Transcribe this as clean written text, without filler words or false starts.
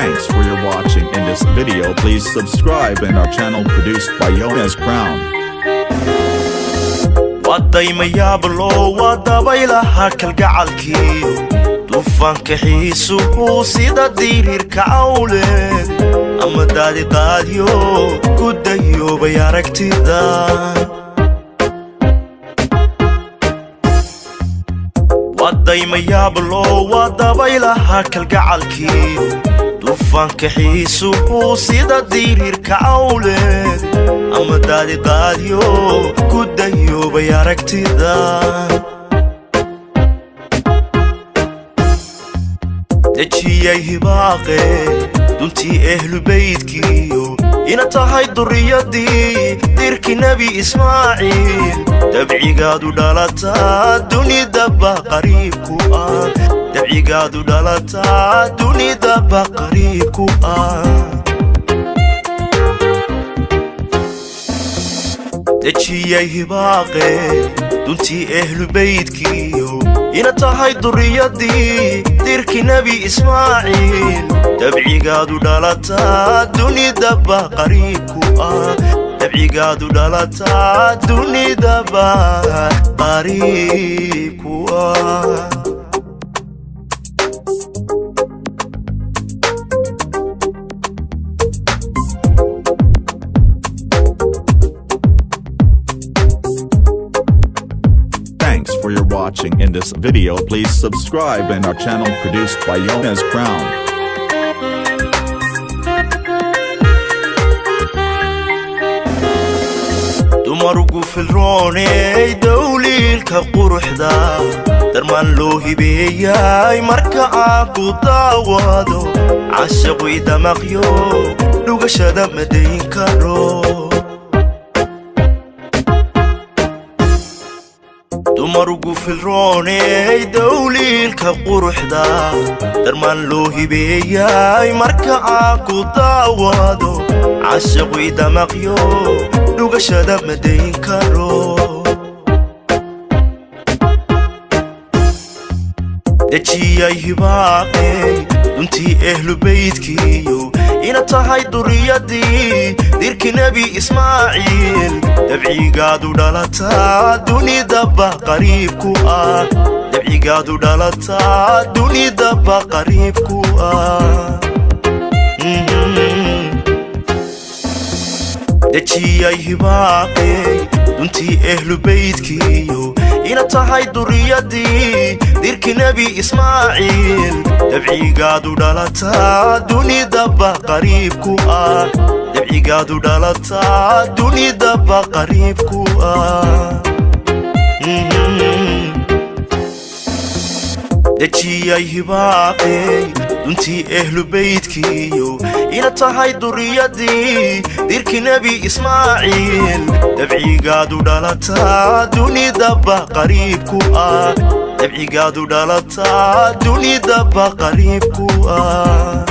Thanks for your watching in this video. Please subscribe in our channel produced by Yonas Crown. wadayma yaablo wadabaylaha kalgacalkiyo dufanka xiisuhu sida dirirka awleed ama daadi qaadiyo ku dayoobay aragtida wadayma yaablo wadabaylaha kalgacalkiyo dufanka xiisuhu sida dirirka awleed ama daadi qaadiyo ku dayoobay aragtida dejiyay hibaaqe duntii ehlu beydkiyo ina tahay duriyadii dirki nebi ismaaciil dabcigaadu dhalataa dunidaba qariibku ah dabcigaadu dhalataa dunidaba qariibku ah dejiyay hibaaqe duntii ehlu beydkiyo ina tahay duriyadii dirki nebi ismaaciil dabcigaadu dhalataa dunidaba qariibku ah dabcigaadu dhalataa dunidaba qariibku ah Thanks for your watching in this video. Please subscribe in our channel produced by Yonas Crown. dumarugu filrooney dawliilka quruxda darmaan loo hibeeyay marka aan ku daawado cashaqu idamaqyo dhugashada madayn karo dumarugu filrooney dawliilka quruxda darmaan loo hibeeyay marka aan ku daawado cashaqu idamaqyo dhugashada madayn karo dejiyay hibaaqey duntii ehlu beydkiyo ina tahay duriyadii dirki nebi ismaaciil dabcigaadu dhalataa dunidaba qariibku ah dabcigaadu dhalataa dunidaba qariibku ah dejiyay hibaaqey duntii ehlu beydkiyo ina tahay duriyadii dirki nebi ismaaciil dabcigaadu dhalataa dunidaba qariibku ah dabcigaadu dhalataa dunidaba qariibku ah dejiyay hibaaqey duntii ehlu beydkiyo ina tahay duriyadii dirki nebi ismaaciil dabcigaadu dhalataa dunidaba qariibku ah dabcigaadu dhalataa dunidaba qariibku ah